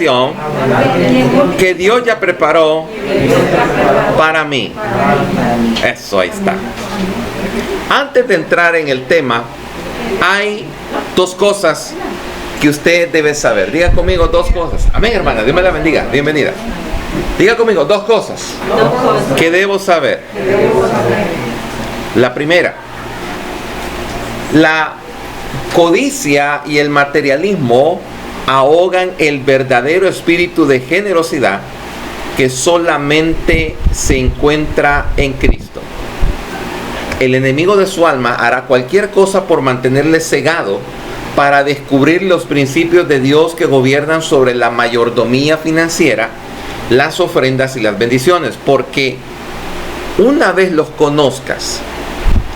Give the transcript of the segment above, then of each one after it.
bendición que Dios ya preparó para mí. Eso, ahí está. Antes de entrar en el tema, hay dos cosas que usted debe saber. Diga conmigo dos cosas. Amén, hermana. Dios me la bendiga. Bienvenida. Diga conmigo dos cosas que debo saber. La primera, la codicia y el materialismo ahogan el verdadero espíritu de generosidad que solamente se encuentra en Cristo. El enemigo de su alma hará cualquier cosa por mantenerle cegado para descubrir los principios de Dios que gobiernan sobre la mayordomía financiera, las ofrendas y las bendiciones, porque una vez los conozcas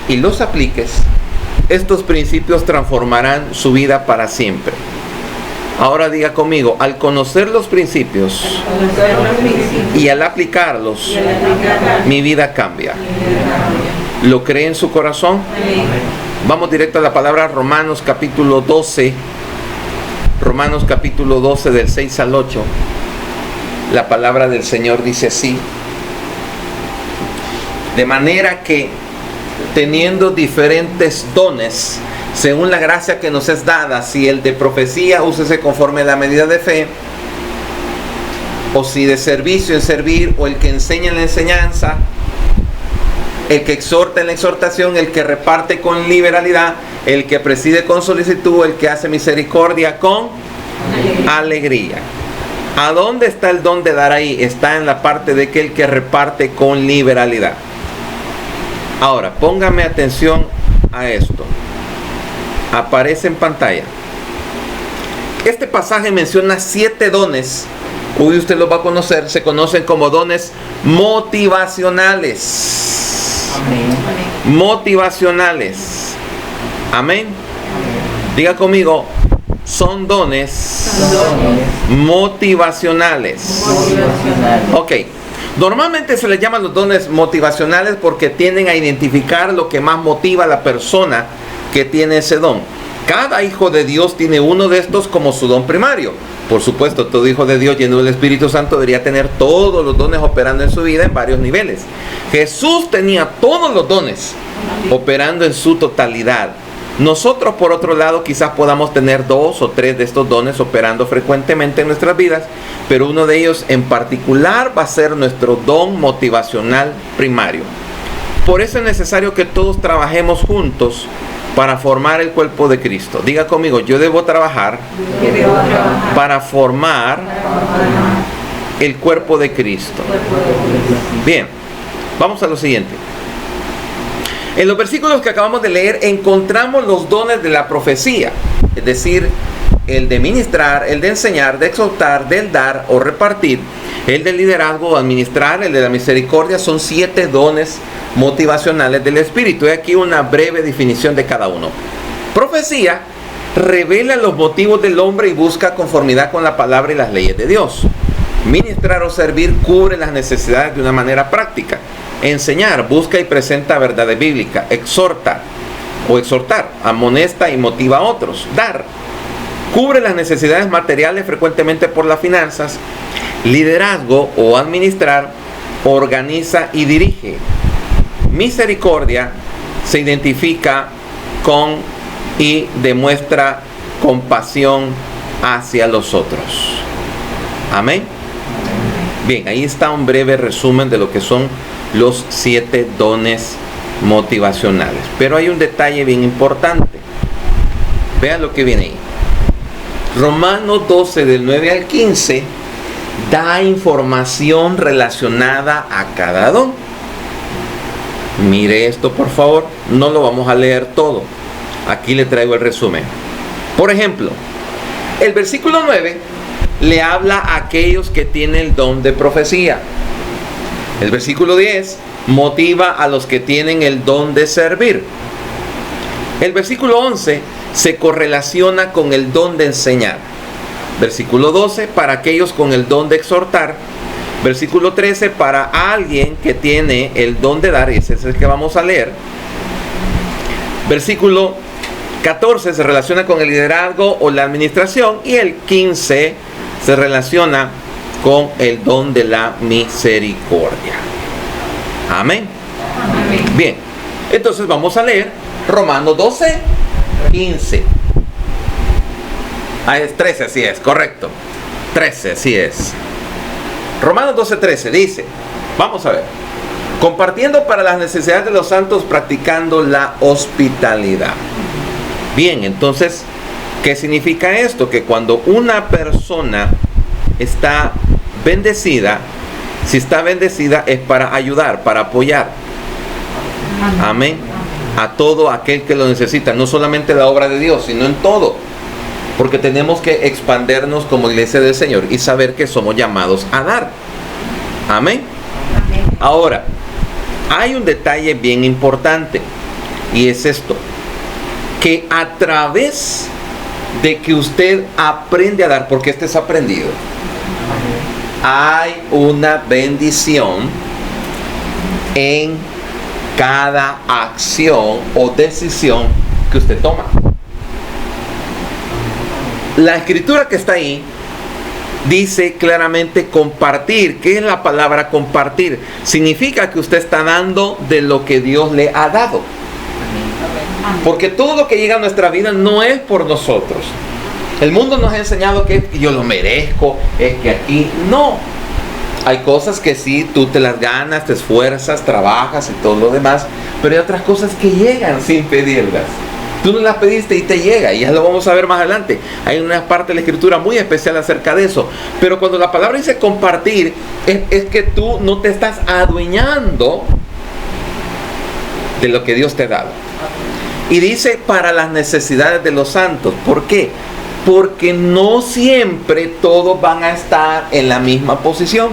y los apliques, estos principios transformarán su vida para siempre. Ahora diga conmigo, al conocer los principios y al aplicarlos, mi vida cambia. ¿Lo cree en su corazón? Vamos directo a la palabra Romanos capítulo 12. Romanos capítulo 12 del 6 al 8. La palabra del Señor dice así: de manera que, teniendo diferentes dones, según la gracia que nos es dada, si el de profecía, úsese conforme a la medida de fe, o si de servicio en servir, o el que enseña en la enseñanza, el que exhorta en la exhortación, el que reparte con liberalidad, el que preside con solicitud, el que hace misericordia con alegría. ¿A dónde está el don de dar ahí? Está en la parte de que el que reparte con liberalidad. Ahora, póngame atención a esto. Aparece en pantalla. Este pasaje menciona 7 dones. Hoy usted los va a conocer. Se conocen como dones motivacionales. Amén. Motivacionales. Amén. Diga conmigo, son dones motivacionales. Ok. Normalmente se les llaman los dones motivacionales porque tienden a identificar lo que más motiva a la persona que tiene ese don. Cada hijo de Dios tiene uno de estos como su don primario. Por supuesto, todo hijo de Dios lleno del Espíritu Santo debería tener todos los dones operando en su vida en varios niveles. Jesús tenía todos los dones operando en su totalidad. Nosotros, por otro lado, quizás podamos tener 2 o 3 de estos dones operando frecuentemente en nuestras vidas, pero uno de ellos en particular va a ser nuestro don motivacional primario. Por eso es necesario que todos trabajemos juntos para formar el cuerpo de Cristo. Diga conmigo, yo debo trabajar para formar el cuerpo de Cristo. Bien, vamos a lo siguiente. En los versículos que acabamos de leer encontramos los dones de la profecía, es decir, el de ministrar, el de enseñar, de exhortar, del dar o repartir, el del liderazgo o administrar, el de la misericordia. Son 7 dones motivacionales del Espíritu. Y aquí una breve definición de cada uno. Profecía revela los motivos del hombre y busca conformidad con la palabra y las leyes de Dios. Ministrar o servir cubre las necesidades de una manera práctica. Enseñar busca y presenta verdades bíblicas. Exhortar, amonesta y motiva a otros. Dar cubre las necesidades materiales, frecuentemente por las finanzas. Liderazgo o administrar organiza y dirige. Misericordia se identifica con y demuestra compasión hacia los otros. Amén. Bien, ahí está un breve resumen de lo que son los 7 dones motivacionales. Pero hay un detalle bien importante. Vean lo que viene ahí. Romanos 12 del 9 al 15 da información relacionada a cada don. Mire esto, por favor. No lo vamos a leer todo. Aquí le traigo el resumen. Por ejemplo, el versículo 9 le habla a aquellos que tienen el don de profecía. El versículo 10 motiva a los que tienen el don de servir. El versículo 11 se correlaciona con el don de enseñar. Versículo 12 para aquellos con el don de exhortar. Versículo 13 para alguien que tiene el don de dar, y ese es el que vamos a leer. Versículo 14 se relaciona con el liderazgo o la administración, y el 15 se relaciona con el don de la misericordia. Amén. Amén. Bien, entonces vamos a leer Romanos 12, 15. Ah, es 13, así es, correcto. 13, así es. Romanos 12, 13 dice, vamos a ver, compartiendo para las necesidades de los santos, practicando la hospitalidad. Bien, entonces, ¿qué significa esto? Que cuando una persona está bendecida, si está bendecida es para ayudar, para apoyar. Amén. A todo aquel que lo necesita, no solamente la obra de Dios, sino en todo. Porque tenemos que expandernos como iglesia del Señor y saber que somos llamados a dar. Amén. Ahora, hay un detalle bien importante y es esto, que a través de que usted aprende a dar, porque este es aprendido, hay una bendición en cada acción o decisión que usted toma. La escritura que está ahí dice claramente compartir. ¿Qué es la palabra compartir? Significa que usted está dando de lo que Dios le ha dado. Porque todo lo que llega a nuestra vida no es por nosotros. El mundo nos ha enseñado que yo lo merezco, es que aquí no. Hay cosas que sí, tú te las ganas, te esfuerzas, trabajas y todo lo demás, pero hay otras cosas que llegan sin pedirlas. Tú no las pediste y te llega, y ya lo vamos a ver más adelante. Hay una parte de la escritura muy especial acerca de eso. Pero cuando la palabra dice compartir, es que tú no te estás adueñando de lo que Dios te ha dado. Y dice para las necesidades de los santos. ¿Por qué? Porque no siempre todos van a estar en la misma posición.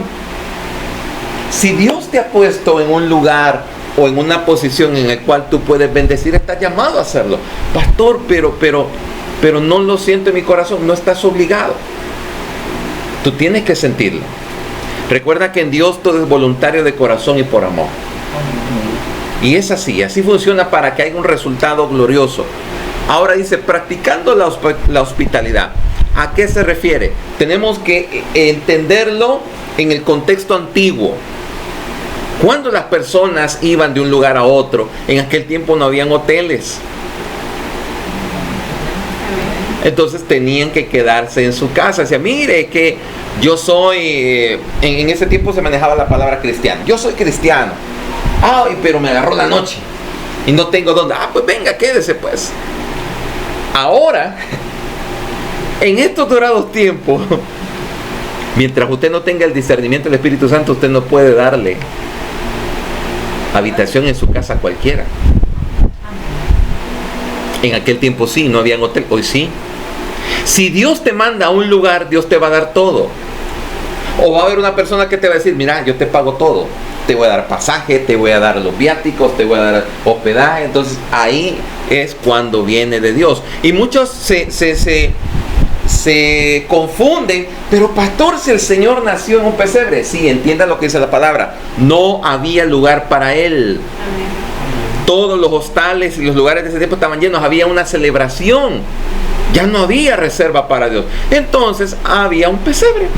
Si Dios te ha puesto en un lugar o en una posición en la cual tú puedes bendecir, estás llamado a hacerlo. Pastor, pero no lo siento en mi corazón. No estás obligado. Tú tienes que sentirlo. Recuerda que en Dios todo es voluntario de corazón y por amor. Y es así funciona para que haya un resultado glorioso. Ahora dice, practicando la hospitalidad. ¿A qué se refiere? Tenemos que entenderlo en el contexto antiguo. Cuando las personas iban de un lugar a otro, en aquel tiempo no habían hoteles. Entonces tenían que quedarse en su casa. Decía, mire que yo soy, en ese tiempo se manejaba la palabra cristiano. Yo soy cristiano. Ay, pero me agarró la noche y no tengo dónde. Pues venga, quédese pues. Ahora, en estos dorados tiempos, mientras usted no tenga el discernimiento del Espíritu Santo, usted no puede darle habitación en su casa a cualquiera. En aquel tiempo sí, no había hotel, hoy sí. Si Dios te manda a un lugar, Dios te va a dar todo. O va a haber una persona que te va a decir, mira, yo te pago todo. Te voy a dar pasaje, te voy a dar los viáticos, te voy a dar hospedaje. Entonces ahí es cuando viene de Dios. Y muchos se confunden. Pero pastor, si el Señor nació en un pesebre. Sí, entienda lo que dice la palabra. No había lugar para Él. Amén. Todos los hostales y los lugares de ese tiempo estaban llenos. Había una celebración. Ya no había reserva para Dios. Entonces había un pesebre.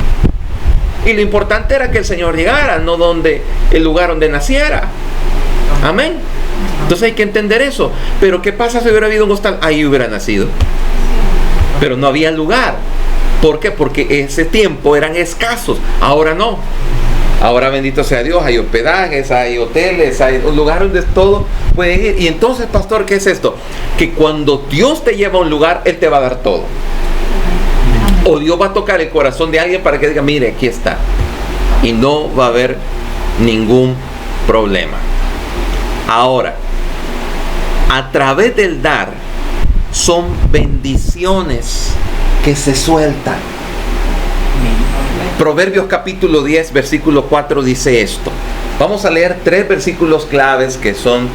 Y lo importante era que el Señor llegara, no el lugar donde naciera. Amén. Entonces hay que entender eso. Pero ¿qué pasa si hubiera habido un hostal? Ahí hubiera nacido. Pero no había lugar. ¿Por qué? Porque ese tiempo eran escasos. Ahora no. Ahora bendito sea Dios, hay hospedajes, hay hoteles, hay un lugar donde todo puede ir. Y entonces, pastor, ¿qué es esto? Que cuando Dios te lleva a un lugar, Él te va a dar todo. O Dios va a tocar el corazón de alguien para que diga, mire, aquí está. Y no va a haber ningún problema. Ahora, a través del dar, son bendiciones que se sueltan. Proverbios capítulo 10, versículo 4 dice esto. Vamos a leer 3 versículos claves que son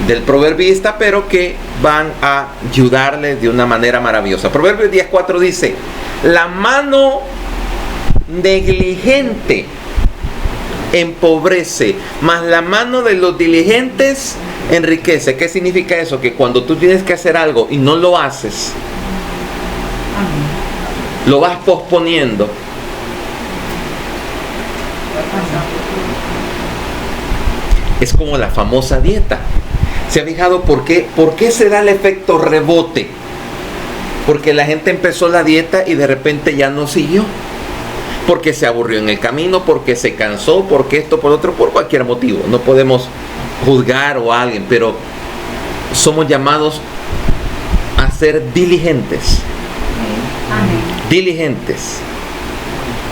del proverbista, pero que van a ayudarle de una manera maravillosa. Proverbios 10, 4 dice, la mano negligente empobrece, mas la mano de los diligentes enriquece. ¿Qué significa eso? Que cuando tú tienes que hacer algo y no lo haces, lo vas posponiendo, Es como la famosa dieta. ¿Se ha fijado por qué se da el efecto rebote? Porque la gente empezó la dieta y de repente ya no siguió. Porque se aburrió en el camino, porque se cansó, porque esto, por otro, por cualquier motivo. No podemos juzgar a alguien, pero somos llamados a ser diligentes. Amén. Diligentes.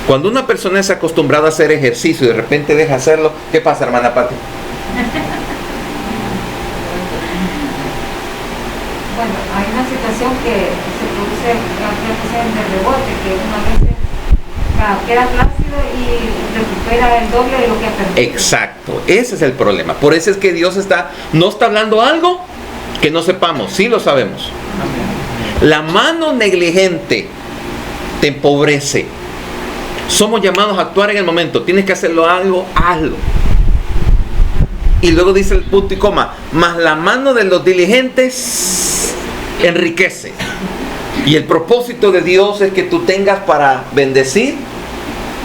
Cuando una persona es acostumbrada a hacer ejercicio y de repente deja hacerlo, ¿qué pasa, hermana Pati? Bueno, hay una situación que se produce de rebote, que una vez queda plácido y recupera el doble de lo que ha perdido. Exacto, ese es el problema. Por eso es que Dios no está hablando algo que no sepamos, sí lo sabemos. La mano negligente te empobrece. Somos llamados a actuar en el momento. Tienes que hacerlo algo, hazlo. Y luego dice el punto y coma, mas la mano de los diligentes enriquece. Y el propósito de Dios es que tú tengas para bendecir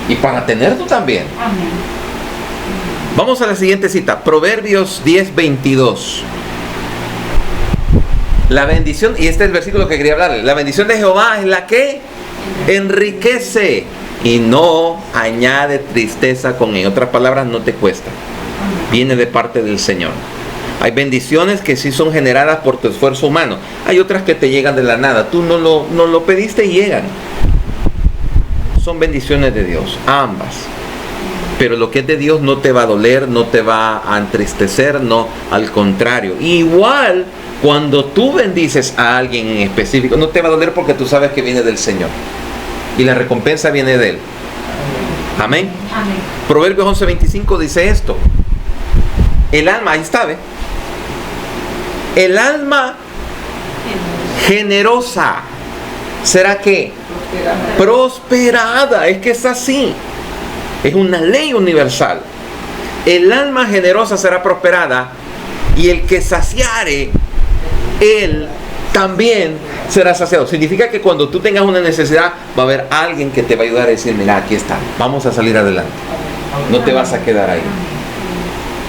y para tener tú también. Amén. Vamos a la siguiente cita, Proverbios 10:22. La bendición, y este es el versículo que quería hablarles, la bendición de Jehová es la que enriquece y no añade tristeza con ella. En otras palabras, no te cuesta. Viene de parte del Señor. Hay bendiciones que sí son generadas por tu esfuerzo humano. Hay otras que te llegan de la nada. Tú no lo pediste y llegan. Son bendiciones de Dios, ambas. Pero lo que es de Dios no te va a doler, no te va a entristecer, no, al contrario. Igual, cuando tú bendices a alguien en específico, no te va a doler porque tú sabes que viene del Señor. Y la recompensa viene de Él. Amén. Amén. Proverbios 11:25 dice esto. El alma, ahí está, ¿ve? El alma generosa será ¿qué? Prosperada. Es que es así. Es una ley universal. El alma generosa será prosperada y el que saciare, él también será saciado. Significa que cuando tú tengas una necesidad, va a haber alguien que te va a ayudar a decir, mira, aquí está, vamos a salir adelante. No te vas a quedar ahí.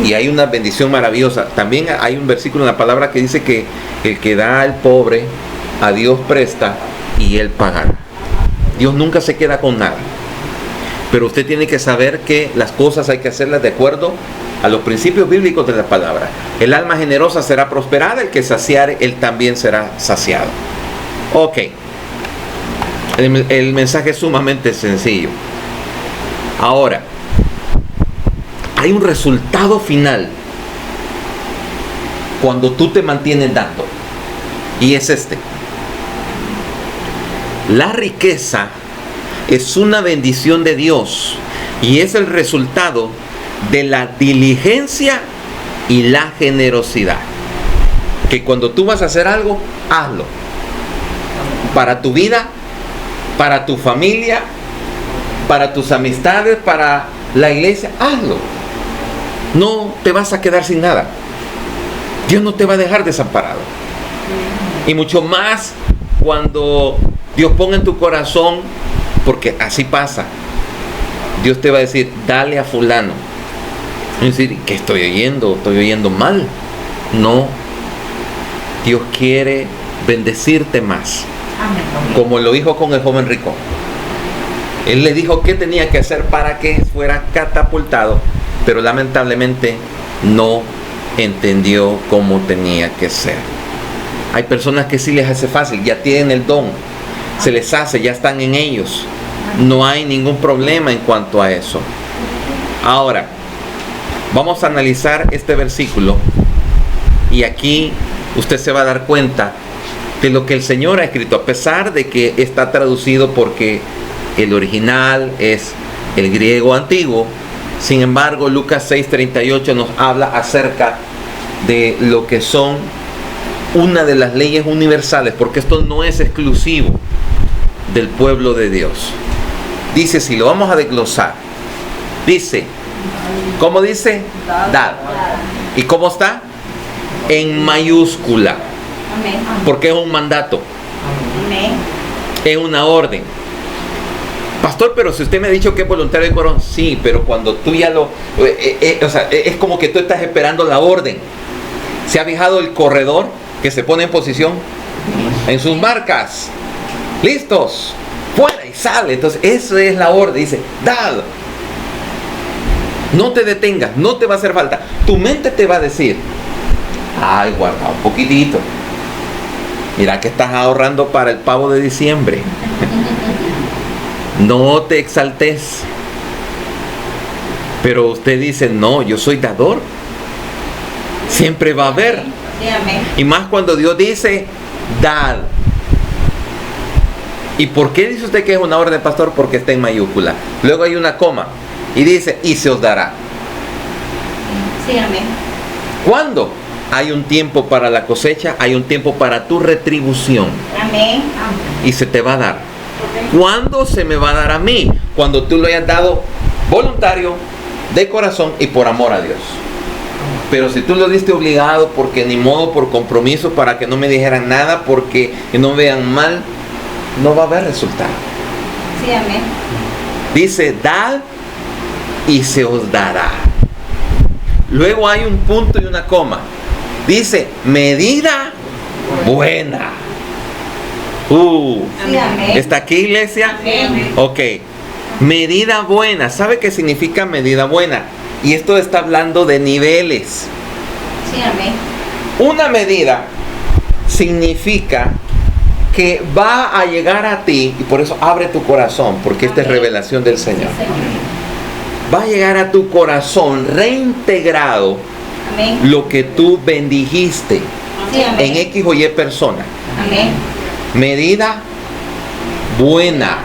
Y hay una bendición maravillosa. También hay un versículo en la palabra que dice que el que da al pobre, a Dios presta y Él pagará. Dios nunca se queda con nada. Pero usted tiene que saber que las cosas hay que hacerlas de acuerdo a los principios bíblicos de la palabra. El alma generosa será prosperada, el que saciare, él también será saciado. Ok. El mensaje es sumamente sencillo. Ahora, hay un resultado final cuando tú te mantienes dando. Y es este. La riqueza es una bendición de Dios y es el resultado de la diligencia y la generosidad. Que cuando tú vas a hacer algo, hazlo. Para tu vida, para tu familia, para tus amistades, para la iglesia, hazlo. No te vas a quedar sin nada. Dios no te va a dejar desamparado. Y mucho más cuando Dios ponga en tu corazón, porque así pasa. Dios te va a decir, dale a fulano. Es decir, ¿qué estoy oyendo? ¿Estoy oyendo mal? No. Dios quiere bendecirte más. Amén. Como lo dijo con el joven rico. Él le dijo qué tenía que hacer para que fuera catapultado, pero lamentablemente no entendió cómo tenía que ser. Hay personas que sí les hace fácil, ya tienen el don, se les hace, ya están en ellos. No hay ningún problema en cuanto a eso. Ahora, vamos a analizar este versículo y aquí usted se va a dar cuenta de lo que el Señor ha escrito, a pesar de que está traducido porque el original es el griego antiguo. Sin embargo, Lucas 6:38 nos habla acerca de lo que son una de las leyes universales, porque esto no es exclusivo del pueblo de Dios. Dice, si lo vamos a desglosar, dice, ¿cómo dice? Dad. ¿Y cómo está? En mayúscula. Amén. Porque es un mandato, Amén. es una orden. Pastor, pero si usted me ha dicho que es voluntario de corazón, sí, pero cuando tú ya lo... es como que tú estás esperando la orden. ¿Se ha fijado el corredor que se pone en posición? En sus marcas. Listos. Fuera y sale. Entonces, eso es la orden. Dice, dad. No te detengas, no te va a hacer falta. Tu mente te va a decir, ay, guarda un poquitito. Mira que estás ahorrando para el pavo de diciembre. No te exaltes. Pero usted dice, no, yo soy dador. Siempre va a haber. Sí, amén. Y más cuando Dios dice, dad. ¿Y por qué dice usted que es una orden, pastor? Porque está en mayúscula. Luego hay una coma. Y dice, y se os dará. Sí, amén. ¿Cuándo? Hay un tiempo para la cosecha, hay un tiempo para tu retribución. Amén. Y se te va a dar. ¿Cuándo se me va a dar a mí? Cuando tú lo hayas dado voluntario, de corazón y por amor a Dios. Pero si tú lo diste obligado, porque ni modo, por compromiso, para que no me dijeran nada, porque no me vean mal, no va a haber resultado. Sí, amén. Dice, dad y se os dará. Luego hay un punto y una coma. Dice, medida buena. Sí, amén. ¿Está aquí, iglesia? Amén. Ok. Medida buena. ¿Sabe qué significa medida buena? Y esto está hablando de niveles. Sí, amén. Una medida significa que va a llegar a ti, y por eso abre tu corazón, porque esta es revelación del Señor. Sí, Señor. Va a llegar a tu corazón reintegrado Amén. lo que tú bendijiste Sí, amén. en X o Y persona. Amén. Medida buena.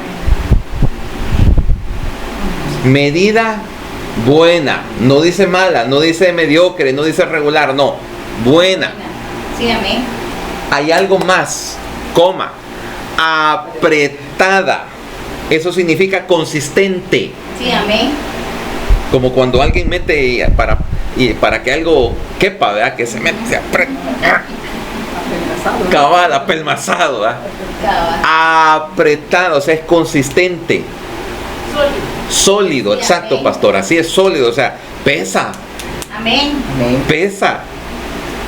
Medida buena. No dice mala, no dice mediocre, no dice regular, no. Buena. Sí, amén. Hay algo más, coma. Apretada. Eso significa consistente. Sí, amén. Como cuando alguien mete para que algo quepa, ¿verdad? Que se mete, se aprieta. Cabal, apelmazado, ¿verdad? Apretado, o sea, es consistente. Sólido, Sí, exacto, amén. pastor. Así es sólido, o sea, pesa, Amén. pesa.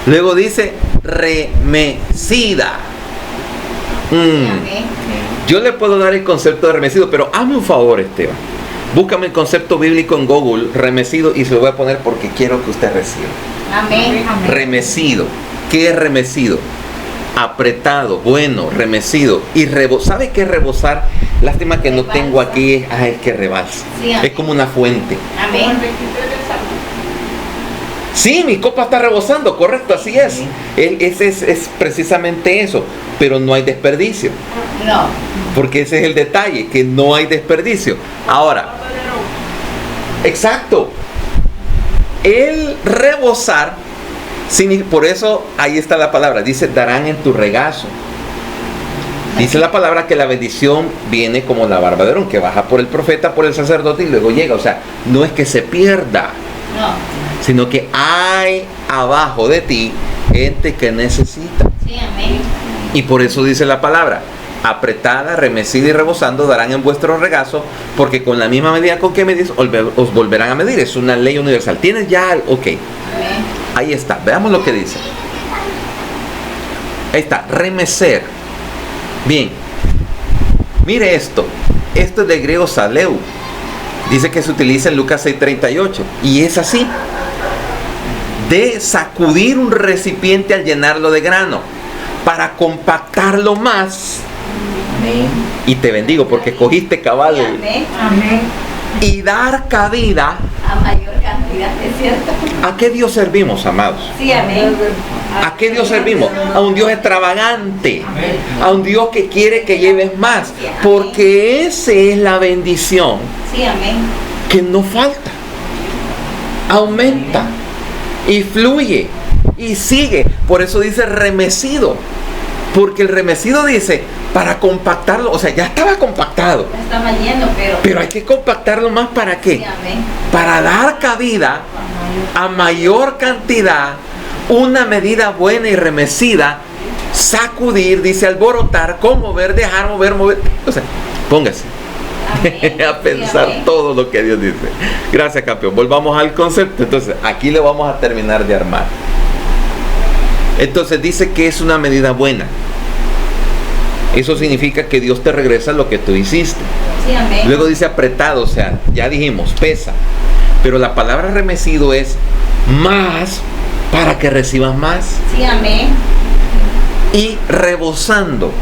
Luego dice remecida. Sí, amén. Yo le puedo dar el concepto de remecido, pero hazme un favor, Esteban. Búscame el concepto bíblico en Google, remecido, y se lo voy a poner porque quiero que usted reciba. Amén. Remecido. ¿Qué es remecido? Apretado, bueno, remecido. Y ¿sabe qué es rebosar? Lástima que no tengo aquí, es que rebalsa. Sí, Es como una fuente. Amén. Sí, mi copa está rebosando, correcto, así es. Es precisamente eso, pero no hay desperdicio. No. Porque ese es el detalle, que no hay desperdicio. Ahora, exacto. El rebosar, por eso ahí está la palabra, dice, darán en tu regazo. Dice la palabra que la bendición viene como la barba de Aarón, que baja por el profeta, por el sacerdote y luego llega. O sea, no es que se pierda, No. sino que hay abajo de ti gente que necesita. Sí, amén. Y por eso dice la palabra, apretada, remecida y rebosando darán en vuestro regazo, porque con la misma medida con que medís os volverán a medir. Es una ley universal. ¿Tienes ya? Ok. Amén. Ahí está. Veamos lo que dice. Ahí está. Remecer. Bien. Mire esto. Esto es del griego saleu. Dice que se utiliza en Lucas 6:38. Y es así. De sacudir un recipiente al llenarlo de grano, para compactarlo más. Amén. Y te bendigo porque cogiste cabal. Amén. Amén. Y dar cabida. A mayor cantidad, es cierto. ¿A qué Dios servimos, amados? Sí, amén. ¿A qué Dios servimos? A un Dios extravagante. A un Dios que quiere que lleves más. Porque esa es la bendición Sí, amén. que no falta. Aumenta. Y fluye. Y sigue. Por eso dice remecido. Porque el remecido dice para compactarlo. O sea, ya estaba compactado. Ya estaba lleno, Pero hay que compactarlo más. ¿Para Sí, qué? amén. Para dar cabida a mayor cantidad, una medida buena y remecida, sacudir, dice alborotar, conmover, dejar mover. O sea, póngase. a pensar todo lo que Dios dice. Gracias, campeón. Volvamos al concepto. Entonces, aquí le vamos a terminar de armar. Entonces, dice que es una medida buena. Eso significa que Dios te regresa lo que tú hiciste. Sí, amén. Luego dice apretado, o sea, ya dijimos, pesa. Pero la palabra remecido es más para que recibas más. Sí, amén. Y rebosando.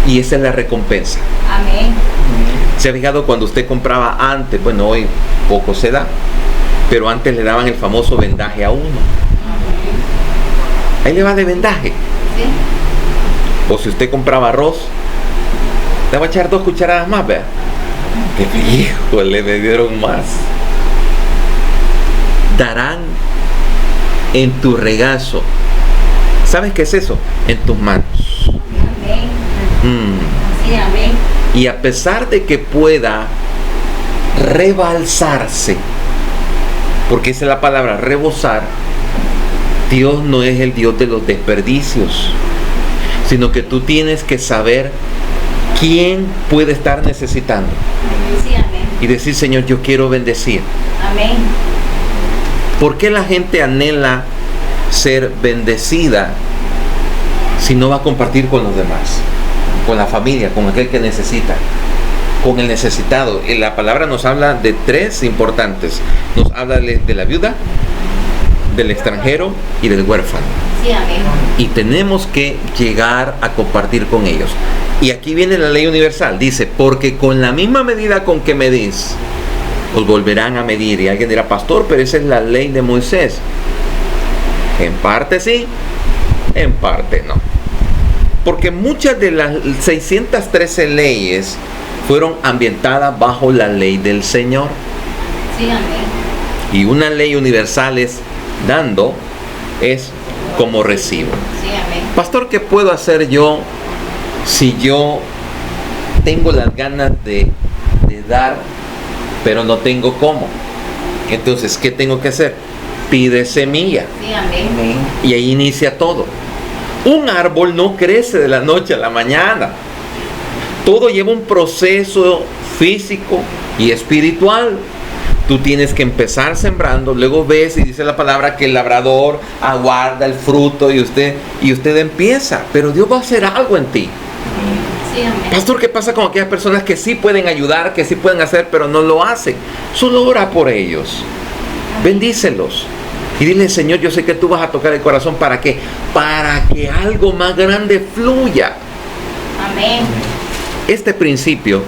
Y esa es la recompensa. Amén. ¿Se ha fijado cuando usted compraba antes? Bueno, hoy poco se da, pero antes le daban el famoso vendaje a uno. Ahí le va de vendaje. Sí. O si usted compraba arroz, le va a echar 2 cucharadas más, vea. Que híjole, me dieron más. Darán en tu regazo. ¿Sabes qué es eso? En tus manos. Amén. Sí, amén. Y a pesar de que pueda rebalsarse, porque esa es la palabra, rebosar, Dios no es el Dios de los desperdicios, sino que tú tienes que saber quién puede estar necesitando. Sí, amén. Y decir, Señor, yo quiero bendecir. Amén. ¿Por qué la gente anhela ser bendecida si no va a compartir con los demás? Con la familia, con aquel que necesita, con el necesitado. La palabra nos habla de 3 importantes. Nos habla de la viuda, del extranjero y del huérfano. Sí, amén. Y tenemos que llegar a compartir con ellos. Y aquí viene la ley universal. Dice, porque con la misma medida con que medís, os volverán a medir. Y alguien dirá, pastor, pero esa es la ley de Moisés. En parte sí, en parte no. Porque muchas de las 613 leyes fueron ambientadas bajo la ley del Señor. Sí, amén. Y una ley universal es dando, es como recibo. Sí, amén. Pastor, ¿qué puedo hacer yo si yo tengo las ganas de dar, pero no tengo cómo? Entonces, ¿qué tengo que hacer? Pide semilla. Sí, amén. Y ahí inicia todo. Un árbol no crece de la noche a la mañana. Todo lleva un proceso físico y espiritual. Tú tienes que empezar sembrando, luego ves y dice la palabra que el labrador aguarda el fruto y usted empieza. Pero Dios va a hacer algo en ti. Sí, amén. Pastor, ¿qué pasa con aquellas personas que sí pueden ayudar, que sí pueden hacer, pero no lo hacen? Solo ora por ellos. Bendícelos. Y dile, Señor, yo sé que tú vas a tocar el corazón. ¿Para qué? Para que algo más grande fluya. Amén. Este principio,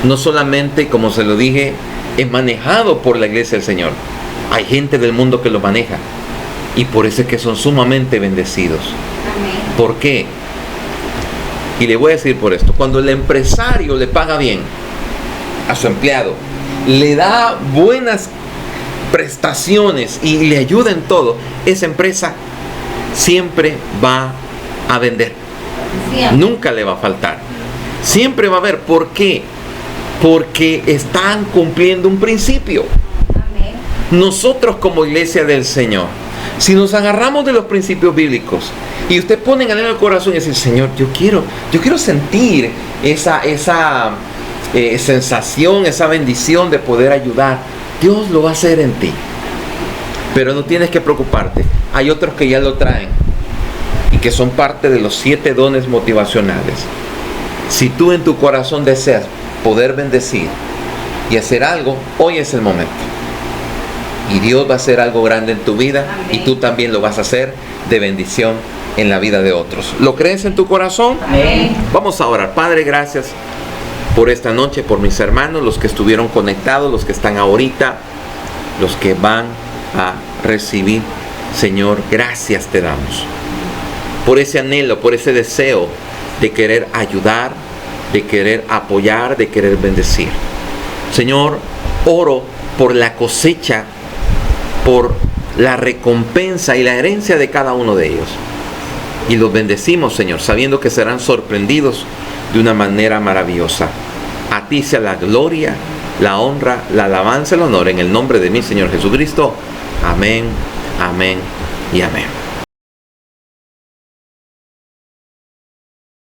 no solamente, como se lo dije, es manejado por la iglesia del Señor. Hay gente del mundo que lo maneja. Y por eso es que son sumamente bendecidos. Amén. ¿Por qué? Y le voy a decir por esto. Cuando el empresario le paga bien a su empleado, le da buenas prestaciones y le ayuda en todo, esa empresa siempre va a vender. Sí, amén. Nunca le va a faltar. Siempre va a haber. ¿Por qué? Porque están cumpliendo un principio. Amén. Nosotros como iglesia del Señor, si nos agarramos de los principios bíblicos y usted pone en el corazón y dice, Señor, yo quiero sentir esa sensación, esa bendición de poder ayudar, Dios lo va a hacer en ti. Pero no tienes que preocuparte. Hay otros que ya lo traen y que son parte de los 7 dones motivacionales. Si tú en tu corazón deseas poder bendecir y hacer algo, hoy es el momento. Y Dios va a hacer algo grande en tu vida. Amén. Y tú también lo vas a hacer de bendición en la vida de otros. ¿Lo crees en tu corazón? Amén. Vamos a orar. Padre, gracias por esta noche, por mis hermanos, los que estuvieron conectados, los que están ahorita, los que van a recibir. Señor, gracias te damos por ese anhelo, por ese deseo de querer ayudar, de querer apoyar, de querer bendecir. Señor, oro por la cosecha, por la recompensa y la herencia de cada uno de ellos. Y los bendecimos, Señor, sabiendo que serán sorprendidos de una manera maravillosa. A ti sea la gloria, la honra, la alabanza, el honor, en el nombre de mi Señor Jesucristo. Amén, amén y amén.